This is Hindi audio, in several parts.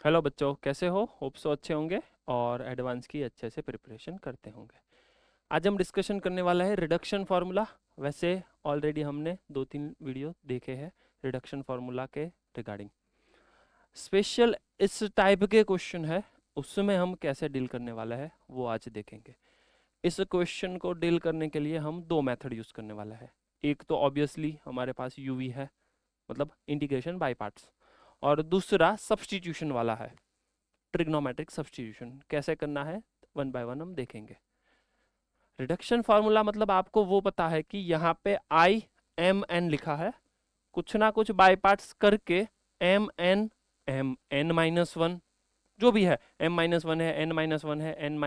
हेलो बच्चों, कैसे हो? होप सो अच्छे होंगे और एडवांस की अच्छे से प्रिपरेशन करते होंगे। आज हम डिस्कशन करने वाला है रिडक्शन फार्मूला। वैसे ऑलरेडी हमने 2-3 वीडियो देखे हैं रिडक्शन फार्मूला के रिगार्डिंग। स्पेशल इस टाइप के क्वेश्चन है, उसमें हम कैसे डील करने वाला है वो आज देखेंगे। इस क्वेश्चन को डील करने के लिए हम दो मेथड यूज़ करने वाला है। एक तो ऑब्वियसली हमारे पास यूवी है, मतलब इंटीग्रेशन बाय पार्ट्स, और दूसरा सब्स्टिट्यूशन वाला है, ट्रिग्नोमेट्रिक सब्स्टिट्यूशन। कैसे करना है वन बाय वन हम देखेंगे। रिडक्शन फार्मूला मतलब आपको वो पता है कि यहाँ पे आई एम एन लिखा है, कुछ ना कुछ बाय पार्ट्स करके एम एन माइनस वन जो भी है, एम माइनस वन है, एन माइनस वन है, n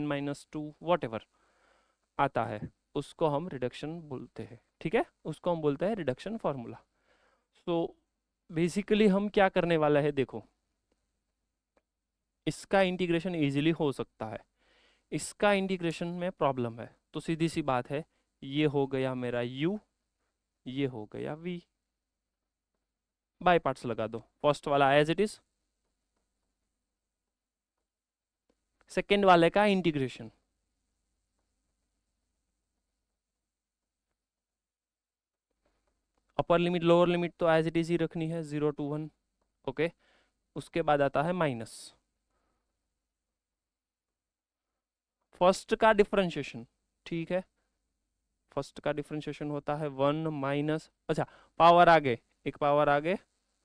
minus two whatever आता है, उसको हम रिडक्शन बोलते हैं। ठीक है, उसको हम बोलते हैं रिडक्शन फार्मूला। सो बेसिकली हम क्या करने वाला है, देखो इसका इंटीग्रेशन इजीली हो सकता है, इसका इंटीग्रेशन में प्रॉब्लम है। तो सीधी सी बात है, ये हो गया मेरा u, ये हो गया v। बाय पार्ट्स लगा दो, फर्स्ट वाला एज इट इज, सेकेंड वाले का integration. Upper limit lower limit तो एज इट इज ही रखनी है, 0 to 1। ओके, उसके बाद आता है माइनस, फर्स्ट का डिफरेंशिएशन। ठीक है, फर्स्ट का डिफरेंशिएशन होता है 1 माइनस, अच्छा पावर आगे, एक पावर आगे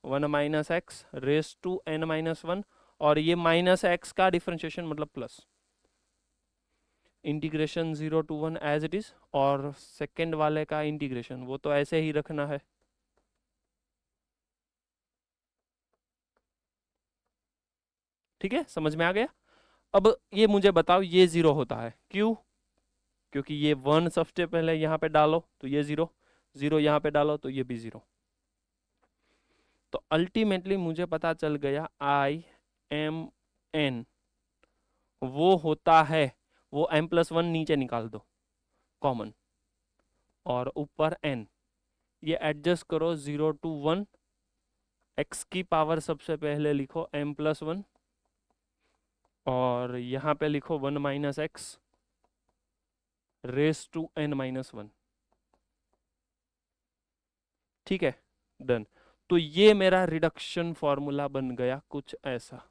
1 minus x raise to n minus one, और ये माइनस एक्स का डिफरेंशिएशन मतलब plus, integration 0 to 1 as it is. और सेकेंड वाले का इंटीग्रेशन वो तो ऐसे ही रखना है। ठीक है, समझ में आ गया? अब ये मुझे बताओ, ये जीरो होता है क्यों? क्योंकि ये वन सबसे पहले यहाँ पे डालो तो ये जीरो, जीरो यहाँ पे डालो तो ये भी जीरो। तो अल्टीमेटली मुझे पता चल गया आई एम एन वो होता है, वो एम प्लस वन नीचे निकाल दो कॉमन, और ऊपर एन, ये एडजस्ट करो 0 to 1, एक्स की पावर सबसे पहले लिखो एम प्लस वन, और यहाँ पे लिखो 1 minus x raise to n minus one. ठीक है, डन। तो ये मेरा रिडक्शन फॉर्मूला बन गया कुछ ऐसा,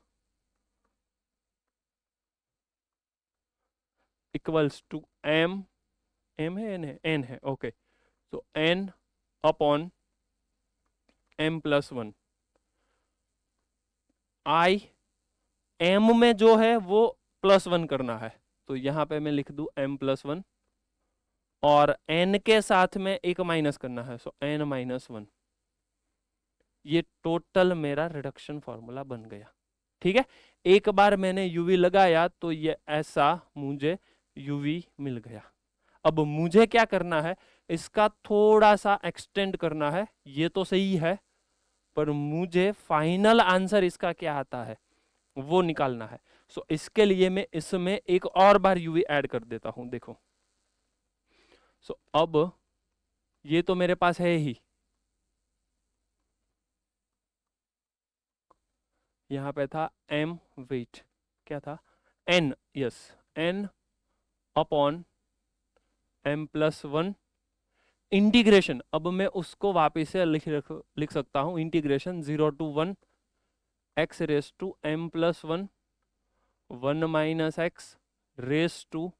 इक्वल्स टू एम, एम है एन है, एन है, ओके। तो n upon m plus one, I m में जो है वो प्लस वन करना है, तो यहाँ पे मैं लिख दूं एम प्लस वन, और एन के साथ में एक माइनस करना है, सो एन माइनस वन। ये टोटल मेरा रिडक्शन फॉर्मूला बन गया। ठीक है, एक बार मैंने यूवी लगाया तो ये ऐसा मुझे यूवी मिल गया। अब मुझे क्या करना है, इसका थोड़ा सा एक्सटेंड करना है। ये तो सही है, पर मुझे फाइनल आंसर इसका क्या आता है वो निकालना है। सो इसके लिए मैं इसमें एक और बार यूवी ऐड कर देता हूं, देखो। सो अब ये तो मेरे पास है ही, यहाँ पे था एम, वेट क्या था, n, yes, n upon m plus one, integration. अब मैं उसको वापिस से लिख सकता हूं, integration 0 to 1 x raise to m plus one, 1 minus x raise to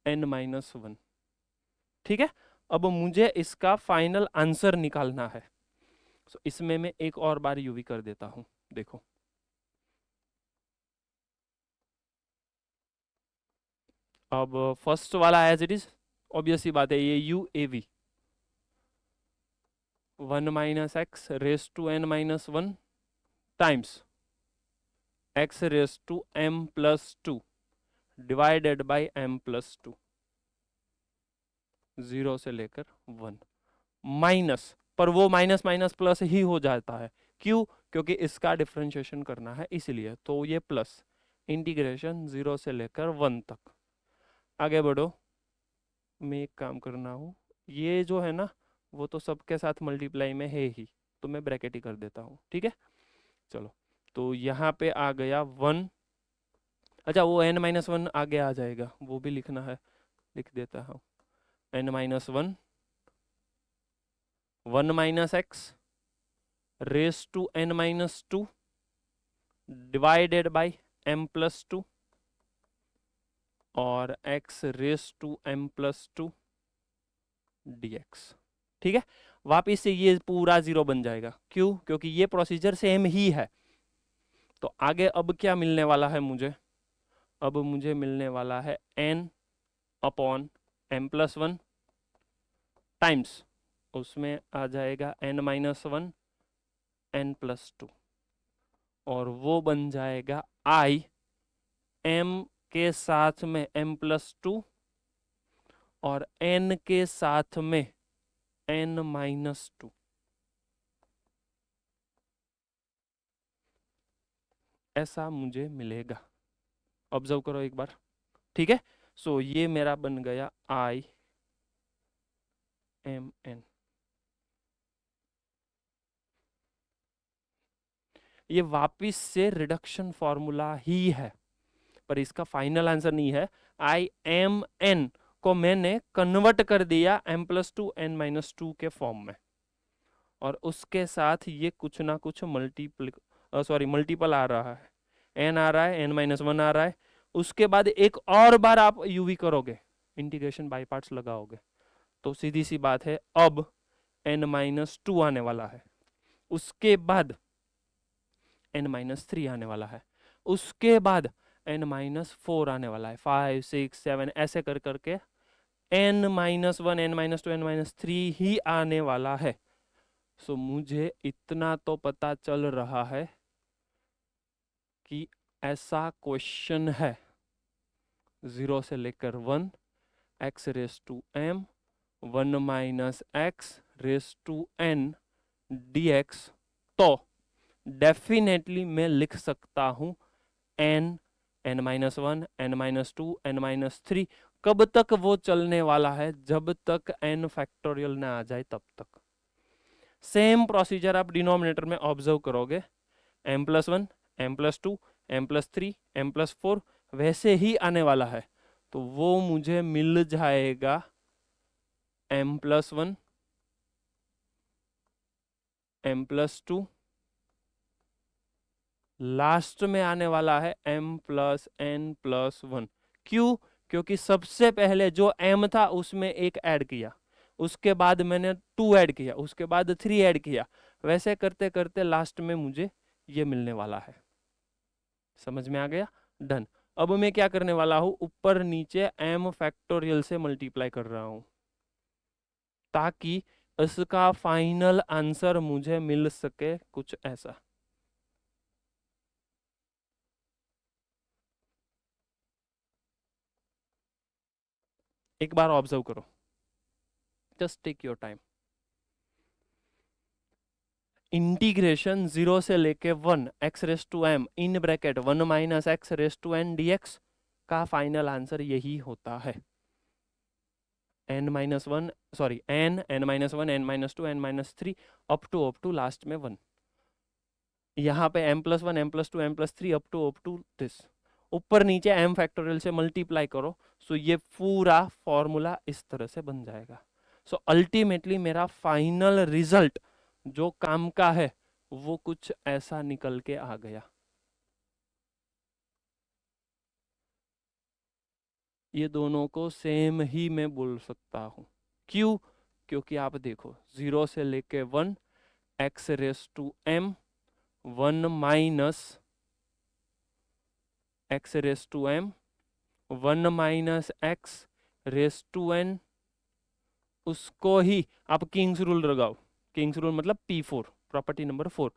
n minus one. ठीक है, अब मुझे इसका फाइनल आंसर निकालना है। सो इसमें मैं एक और बार यूवी कर देता हूं, देखो। अब फर्स्ट वाला एज इट इज, ऑब्वियस सी बात है, ये u a v, 1 minus x raise to n minus one times x raise to m plus two divided by m plus two, 0 से लेकर 1, माइनस, पर वो माइनस माइनस प्लस ही हो जाता है। क्यों? क्योंकि इसका डिफरेंशिएशन करना है इसलिए, तो ये प्लस, इंटीग्रेशन 0 से लेकर 1 तक। आगे बढ़ो, मैं एक काम करना हूँ, ये जो है ना वो तो सबके साथ मल्टीप्लाई में है ही, तो मैं ब्रैकेट ही कर देता हूँ। ठीक है, चलो। तो यहाँ पे आ गया 1। अच्छा, वो n-1 आगे आ जाएगा, वो भी लिखना है, लिख देता हूँ। n-1 1 minus x raise to n-2 divided by m+2 और x raise to m+2 dx। ठीक है, वापिस से ये पूरा 0 बन जाएगा। क्यों? क्योंकि ये प्रोसीजर सेम ही है। तो आगे अब क्या मिलने वाला है मुझे? अब मुझे मिलने वाला है n/m+1 टाइम्स, उसमें आ जाएगा n-1 n+2 और वो बन जाएगा i m के साथ में m+2 और n के साथ में n-2। ऐसा मुझे मिलेगा। ऑब्जर्व करो एक बार। ठीक है, सो ये मेरा बन गया i m n। ये वापिस से रिडक्शन फॉर्मूला ही है, पर इसका फाइनल आंसर नहीं है। आई एम एन को मैंने कन्वर्ट कर दिया m+2 n-2 के फॉर्म में, और उसके साथ ये कुछ ना कुछ मल्टीपल आ रहा है। n आ रहा है, n-1 आ रहा है। उसके बाद एक और बार आप यूवी करोगे, इंटीग्रेशन बाय पार्ट्स लगाओगे, तो सीधी सी बात है अब n-2 आने वाला है। उसके बाद n-3 आने वाला है। उसके बाद n-4 आने वाला है, 5 6 7 ऐसे कर करके n-1 n-2 n-3 ही आने वाला है। सो मुझे इतना तो पता चल रहा है कि ऐसा क्वेश्चन है 0 से लेकर 1 x raise to m 1 minus x raise to n dx। तो डेफिनेटली मैं लिख सकता हूं n n-1 n-2 n-3। कब तक वो चलने वाला है? जब तक n फैक्टोरियल ना आ जाए तब तक। सेम प्रोसीजर आप डिनोमिनेटर में ऑब्जर्व करोगे, m+1 m+2 m+3 m+4 वैसे ही आने वाला है। तो वो मुझे मिल जाएगा m+1 m+2, लास्ट में आने वाला है m+n+1। क्यों? क्योंकि सबसे पहले जो m था उसमें एक ऐड किया, उसके बाद मैंने 2 ऐड किया, उसके बाद 3 ऐड किया, वैसे करते करते लास्ट में मुझे ये मिलने वाला है। समझ में आ गया? डन। अब मैं क्या करने वाला हूं, ऊपर नीचे m फैक्टोरियल से मल्टीप्लाई कर रहा हूं, ताकि इसका फाइनल आंसर मुझे मिल सके कुछ ऐसा। एक बार ऑब्जर्व करो, just take your time. Integration 0 से लेके 1 x raise to m in bracket 1 minus x raise to n dx का फाइनल आंसर यही होता है। n-1 sorry n n-1 n-2 n-3 up to last में 1। यहाँ पे m+1 m+2 m+3 up to this, ऊपर नीचे m फैक्टोरियल से मल्टीप्लाई करो, सो ये पूरा फॉर्मूला इस तरह से बन जाएगा। सो अल्टीमेटली मेरा फाइनल रिजल्ट जो काम का है वो कुछ ऐसा निकल के आ गया। ये दोनों को सेम ही मैं बोल सकता हूं। क्यों? क्योंकि आप देखो 0 से लेके 1 x raise to m 1 minus x raise to m 1 minus x raise to n, उसको ही आप किंग्स रूल लगाओ। किंग्स रूल मतलब P4 प्रॉपर्टी नंबर 4,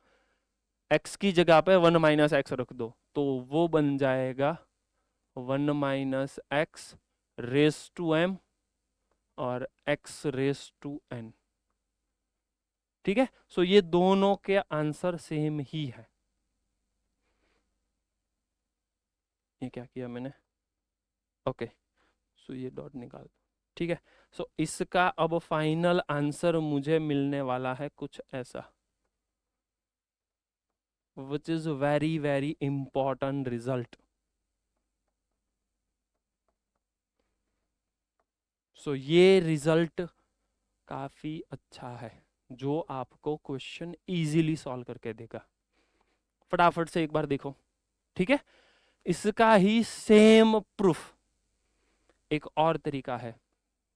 x की जगह पे 1 माइनस एक्स रख दो, तो वो बन जाएगा 1 minus x raise to m और x रेस टू n। ठीक है, सो ये दोनों के आंसर सेम ही है। ये क्या किया मैंने? ओके, सो ये डॉट निकाल दो। ठीक है, सो इसका अब फाइनल आंसर मुझे मिलने वाला है कुछ ऐसा। Which is very very important result. So ये रिजल्ट काफी अच्छा है जो आपको क्वेश्चन इजीली सॉल्व करके देगा. फटाफट से एक बार देखो. ठीक है, इसका ही सेम प्रूफ एक और तरीका है.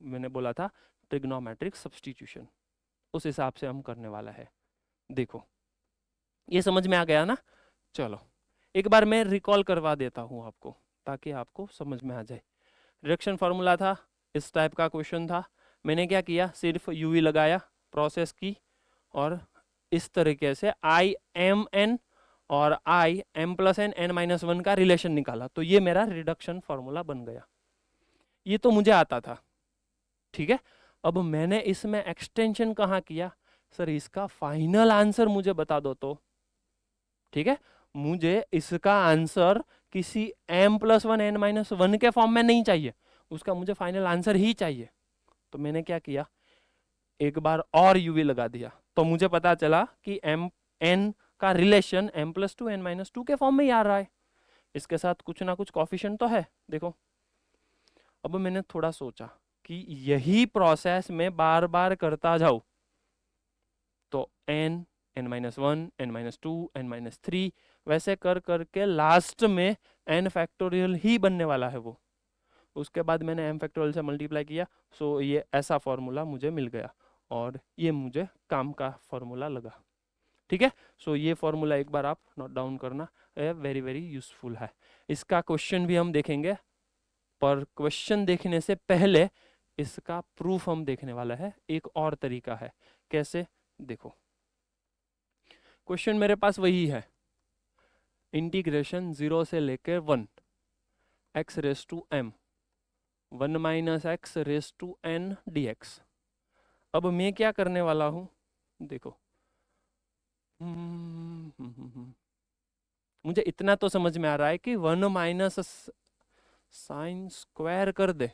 मैंने बोला था ट्रिग्नोमेट्रिक सब्स्टिट्यूशन, उस हिसाब से हम करने वाला है. देखो, ये समझ में आ गया ना. चलो एक बार मैं रिकॉल करवा देता हूं आपको ताकि आपको समझ में आ जाए. रिडक्शन फार्मूला था, इस टाइप का क्वेश्चन था. मैंने क्या किया, सिर्फ यूवी लगाया, प्रोसेस की, और इस तरीके से आई एम एन और I m plus n n minus one का रिलेशन निकाला. तो ये मेरा रिडक्शन फार्मूला बन गया. ये तो मुझे आता था. ठीक है, अब मैंने इसमें एक्सटेंशन कहाँ किया, सर इसका फाइनल आंसर मुझे बता दो तो. ठीक है, मुझे इसका आंसर किसी m plus one n minus one के फॉर्म में नहीं चाहिए, उसका मुझे फाइनल आंसर ही चाहिए. तो मैंने क्या किया, एक बार और यूवी लगा दिया. तो मुझे पता चला कि m n का relation m plus two n minus two के फॉर्म में ही आ रहा है. इसके साथ कुछ ना कुछ कॉफिशिएंट तो है. देखो, अब मैंने थोड़ा सोचा कि यही प्रोसेस में बार बार करता जाऊं तो n n minus one n minus two n minus three वैसे कर करके लास्ट में n फैक्टोरियल ही बनने वाला है वो. उसके बाद मैंने m फैक्टोरियल से मल्टीप्लाई किया. सो ये ऐसा फॉर्मूला मुझे मिल गया और ये मुझे काम का फॉर्मूला लगा. ठीक है, सो ये फॉर्मूला एक बार आप नोट डाउन करना, वेरी वेरी यूजफुल है. इसका क्वेश्चन भी हम देखेंगे, पर क्वेश्चन देखने से पहले इसका प्रूफ हम देखने वाला है. एक और तरीका है कैसे, देखो. क्वेश्चन मेरे पास वही है, इंटीग्रेशन 0 से लेकर 1 x raise to m 1 minus x raise to n dx. अब मैं क्या करने वाला हूं, देखो. मुझे इतना तो समझ में आ रहा है कि 1 माइनस साइन स्क्वायर कर दे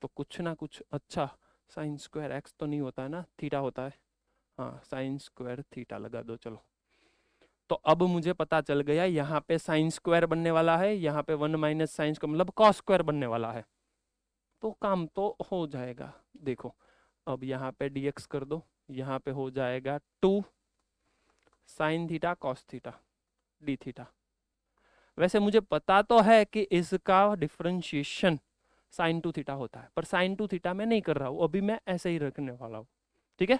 तो कुछ ना कुछ अच्छा. साइन स्क्वायर एक्स तो नहीं होता है ना, थीटा होता है. हाँ, साइन स्क्वायर थीटा लगा दो. चलो, तो अब मुझे पता चल गया यहाँ पे साइन स्क्वायर बनने वाला है, यहाँ पे 1 माइनस साइन स्क्वायर मतलब कॉस स्क्वायर बनने वाला है. तो काम तो हो जाएगा. देखो, अब यहाँ पे dx कर दो, यहाँ पे हो जाएगा 2 sine theta cos theta D theta. वैसे मुझे पता तो है कि इसका डिफरेंशिएशन साइन टू थीटा होता है, पर साइन टू थीटा मैं नहीं कर रहा हूँ, अभी मैं ऐसे ही रखने वाला हूँ. ठीक है,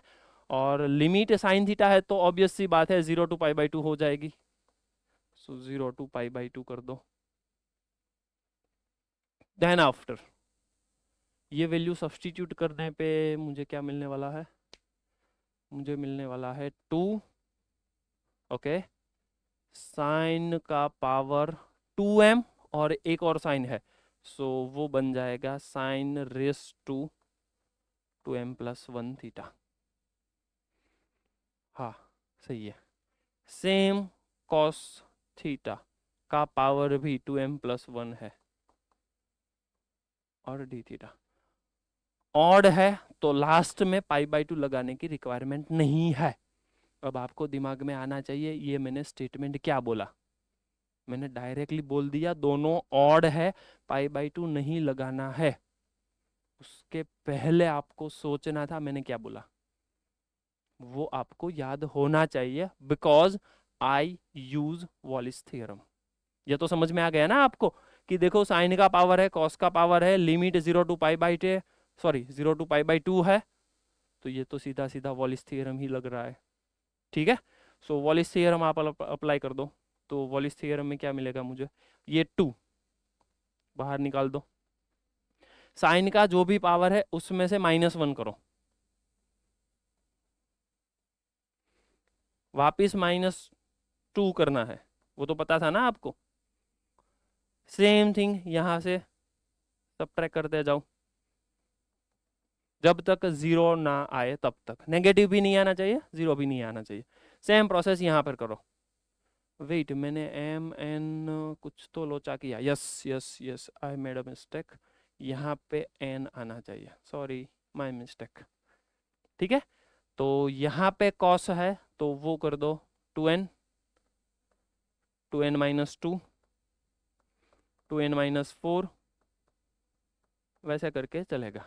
और लिमिट साइन थीटा है तो ऑब्वियस सी बात है 0 टू पाई बाई टू हो जाएगी. सो 0 टू पाई बाई टू कर दो. देन आफ्टर ये वैल्यू सब्सटीट्यूट करने पे मुझे क्या मिलने वाला है, मुझे मिलने वाला है 2 ओके साइन का पावर 2m और एक और साइन है. सो वो बन जाएगा sine raise to 2m plus one theta. हाँ सही है. सेम कॉस थीटा का पावर भी 2m प्लस वन है और डी थीटा. ऑड है तो लास्ट में पाई बाई टू लगाने की रिक्वायरमेंट नहीं है. अब आपको दिमाग में आना चाहिए ये मैंने स्टेटमेंट क्या बोला. मैंने डायरेक्टली बोल दिया दोनों ऑड है, पाई बाई टू नहीं लगाना है. उसके पहले आपको सोचना था मैंने क्या बोला, वो आपको याद होना चाहिए, बिकॉज आई यूज वॉलिस थ्योरम. ये तो समझ में आ गया ना आपको कि देखो साइन का पावर है, कॉस का पावर है, लिमिट 0 टू पाई बाई टे sorry 0 to pi by two है, तो ये तो सीधा सीधा वॉलिस थ्योरम ही लग रहा है. ठीक है, सो वॉलिस थ्योरम आप अप्लाई कर दो. तो वॉलिस थ्योरम में क्या मिलेगा मुझे, ये 2 बाहर निकाल दो, साइन का जो भी पावर है उसमें से -1 करो, वापिस -2 करना है, वो तो पता था ना आपको. सेम थिंग यहां से सबट्रैक्ट करते जाओ जब तक 0 ना आए, तब तक नेगेटिव भी नहीं आना चाहिए, 0 भी नहीं आना चाहिए. सेम प्रोसेस यहां पर करो. वेट, मैंने एम एन कुछ तो लोचा किया. Yes yes yes, I made a mistake. यहाँ पे एन आना चाहिए, सॉरी माय मिस्टेक. ठीक है, तो यहाँ पे कॉस है तो वो कर दो 2n, 2n minus 2, 2n minus 4, वैसे करके चलेगा।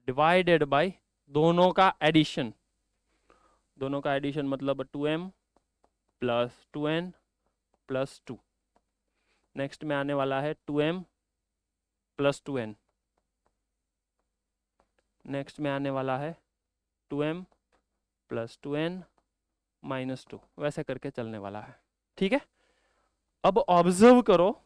डिवाइडेड बाय दोनों का एडिशन, दोनों का एडिशन मतलब 2m plus 2n plus 2। Next में आने वाला है 2m प्लस 2n। नेक्स्ट में आने वाला है 2m प्लस 2n माइनस 2, वैसे करके चलने वाला है। ठीक है, अब ऑब्जर्व करो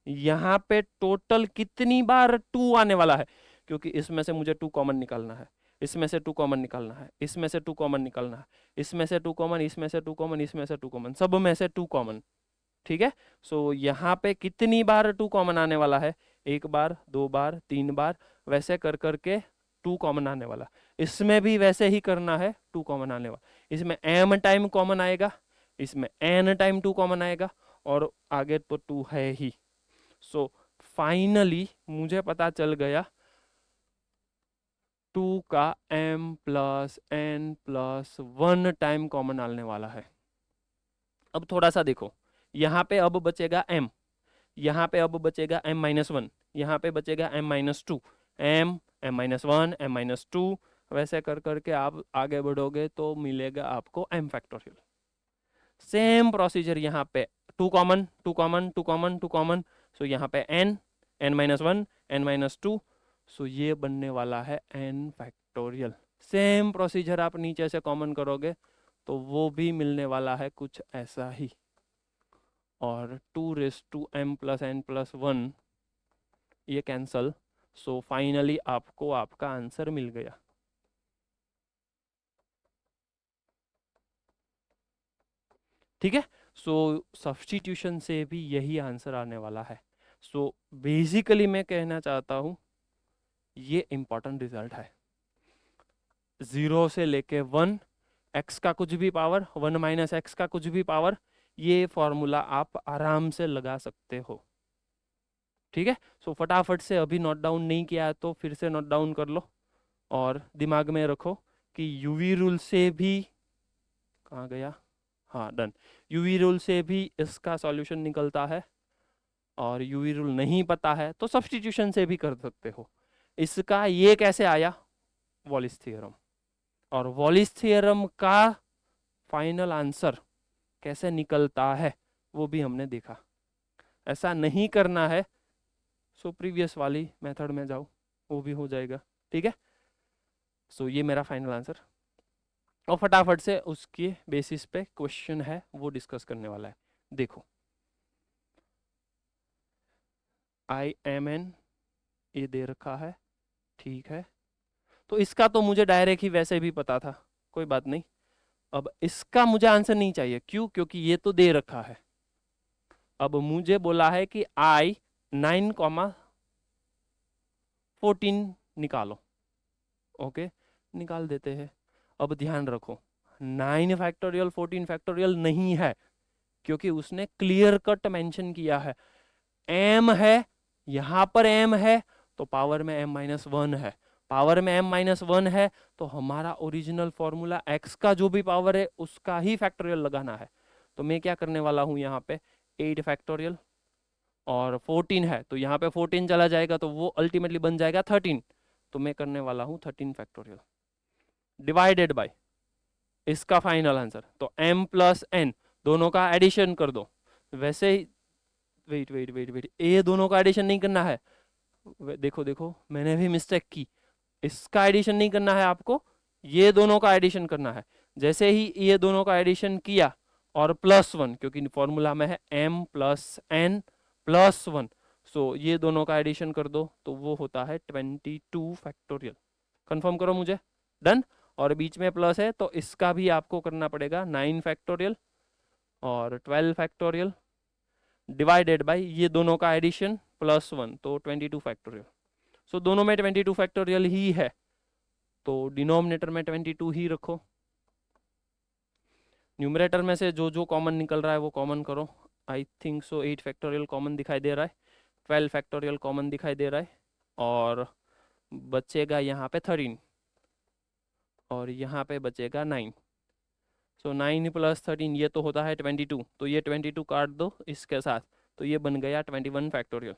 यहाँ पे टोटल कितनी बार 2 आने वाला है, क्योंकि इसमें से मुझे 2 कॉमन निकालना है, इसमें से 2 कॉमन निकालना है, इसमें से 2 कॉमन निकालना है, इसमें से 2 कॉमन, इसमें से 2 कॉमन, इसमें से 2 कॉमन, सब में से 2 कॉमन। ठीक है, सो यहाँ पे कितनी बार 2 कॉमन आने वाला है, 1 बार, 2 बार, 3 बार, वैसे कर करके 2 कॉमन आने वाला। इसमें भी वैसे ही करना है, 2 कॉमन आने वाला। इसमें m टाइम कॉमन आएगा, इसमें n टाइम 2 कॉमन आएगा, और आगे तो 2 है ही। सो फाइनली मुझे पता चल गया 2 का m plus n plus 1 time common आने वाला है। अब थोड़ा सा देखो, यहाँ पे अब बचेगा m, यहाँ पे अब बचेगा m माइनस 1, यहाँ पे बचेगा m minus 2, m minus 1, m minus 2, वैसे कर करके आप आगे बढ़ोगे तो मिलेगा आपको m फैक्टोरियल। सेम प्रोसीजर यहाँ पे 2 कॉमन, 2 कॉमन, 2 कॉमन, 2 कॉमन, सो यहाँ पे n, n minus 1, n minus 2, सो ये बनने वाला है n फैक्टोरियल। सेम प्रोसीजर आप नीचे से कॉमन करोगे तो वो भी मिलने वाला है कुछ ऐसा ही, और 2 raise to m plus n plus 1 ये कैंसल, सो फाइनली आपको आपका आंसर मिल गया। ठीक है, सो सब्स्टिट्यूशन से भी यही आंसर आने वाला है। सो बेसिकली मैं कहना चाहता हूं ये इंपॉर्टेंट रिजल्ट है। 0 से लेके 1, x का कुछ भी पावर, 1 माइनस एक्स का कुछ भी पावर, ये फॉर्मूला आप आराम से लगा सकते हो। ठीक है, सो फटाफट से अभी नोट डाउन नहीं किया है तो फिर से नोट डाउन कर लो, और दिमाग में रखो कि यूवी रूल से भी, कहाँ गया, हाँ डन, यूवी रूल से भी इसका सॉल्यूशन निकलता है, और यूवी रूल नहीं पता है तो सब्स्टिट्यूशन से भी कर सकते हो। इसका ये कैसे आया, वॉलिस थ्योरम, और वॉलिस थ्योरम का फाइनल आंसर कैसे निकलता है वो भी हमने देखा। ऐसा नहीं करना है सो प्रीवियस वाली मेथड में जाओ, वो भी हो जाएगा। ठीक है, सो ये मेरा फाइनल आंसर, और फटाफट से उसके बेसिस पे क्वेश्चन है वो डिस्कस करने वाला है। देखो IMN ये दे रखा है, ठीक है, तो इसका तो मुझे डायरेक्ट ही वैसे भी पता था, कोई बात नहीं। अब इसका मुझे आंसर नहीं चाहिए, क्यों, क्योंकि ये तो दे रखा है। अब मुझे बोला है कि I 9,14 निकालो, ओके, निकाल देते हैं। अब ध्यान रखो 9 फैक्टोरियल 14 फैक्टोरियल नहीं है, क्योंकि उसने क्लियर कट मेंशन किया है m है, यहां पर m है तो पावर में m माइनस 1 है, पावर में m माइनस 1 है तो हमारा ओरिजिनल फॉर्मूला x का जो भी पावर है उसका ही फैक्टोरियल लगाना है। तो मैं क्या करने वाला हूं, यहाँ पे 8 फैक्टोरियल, और 14 है तो यहाँ पे 14 चला जाएगा तो वो अल्टीमेटली बन जाएगा 13, तो मैं करने वाला हूँ 13 फैक्टोरियल डिवाइडेड बाय इसका फाइनल आंसर, तो m प्लस n दोनों का एडिशन कर दो। वैसे ही वेट वेट वेट वेट, ये दोनों का एडिशन नहीं करना है, देखो देखो मैंने भी मिस्टेक की, इसका एडिशन नहीं करना है आपको, ये दोनों का एडिशन करना है। जैसे ही ये दोनों का एडिशन किया और प्लस 1, क्योंकि फॉर्मूला में है m प्लस n प्लस 1, सो ये दोनों का एडिशन कर दो तो वो होता है 22 फैक्टोरियल। कंफर्म करो मुझे, डन। और बीच में प्लस है तो इसका भी आपको करना पड़ेगा 9 फैक्टोरियल और 12 फैक्टोरियल डिवाइडेड बाय ये दोनों का एडिशन प्लस 1, तो 22 फैक्टोरियल। सो दोनों में 22 फैक्टोरियल ही है तो डिनोमिनेटर में 22 ही रखो। न्यूमरेटर में से जो जो कॉमन निकल रहा है वो कॉमन करो। I think so 8 factorial common दिखाई दे रहा है, 12 फैक्टोरियल कॉमन दिखाई दे रहा है, और बचेगा यहाँ पे 13, और यहाँ पे बचेगा 9। सो 9 + 13 ये तो होता है 22, तो ये 22 काट दो इसके साथ, तो ये बन गया 21 फैक्टोरियल।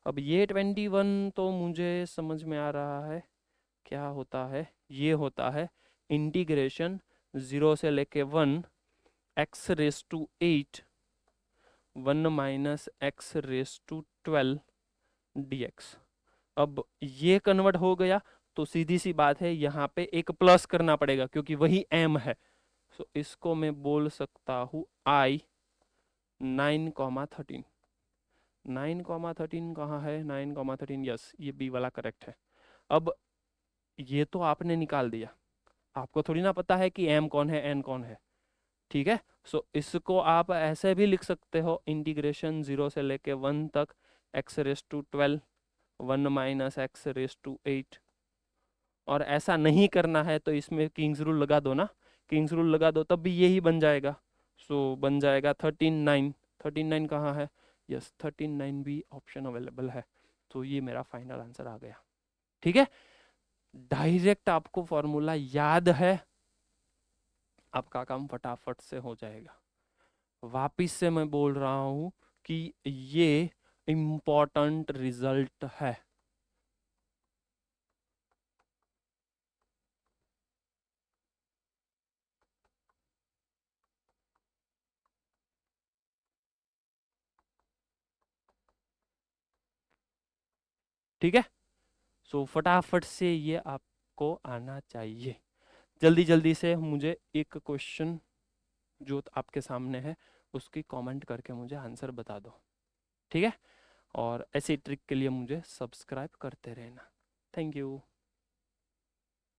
अब ये 21 तो मुझे समझ में आ रहा है क्या होता है, ये होता है इंटीग्रेशन 0 से लेके 1 x⁻8 1 - x⁻12 dx। अब ये कन्वर्ट हो गया तो सीधी सी बात है यहाँ पे एक प्लस करना पड़ेगा क्योंकि वही m है। सो इसको मैं बोल सकता हूँ I 9,13। 9,13 कहाँ है? 9,13, यस ये बी वाला करेक्ट है। अब ये तो आपने निकाल दिया, आपको थोड़ी ना पता है कि m कौन है n कौन है, ठीक है। सो इसको आप ऐसे भी लिख सकते हो, इंटीग्रेशन 0 से लेके 1 तक x⁻12 1 - x⁻8। और ऐसा नहीं करना है तो इसमें किंग्स रूल लगा दो ना, किंग्स रूल लगा दो तब भी यही बन जाएगा। सो बन जाएगा 13,9। 13,9 कहाँ है? यस 13,9 भी ऑप्शन अवेलेबल है। तो ये मेरा फाइनल आंसर आ गया, ठीक है। डायरेक्ट आपको फॉर्मूला याद है, आपका काम फटाफट से हो जाएगा। वापिस से मैं बोल रहा हूं कि ये इम्पोर्टेंट रिजल्ट है। ठीक है, सो फटाफट से ये आपको आना चाहिए। जल्दी जल्दी से मुझे एक क्वेश्चन जो आपके सामने है उसकी कमेंट करके मुझे आंसर बता दो, ठीक है। और ऐसी ट्रिक के लिए मुझे सब्सक्राइब करते रहना। Thank you.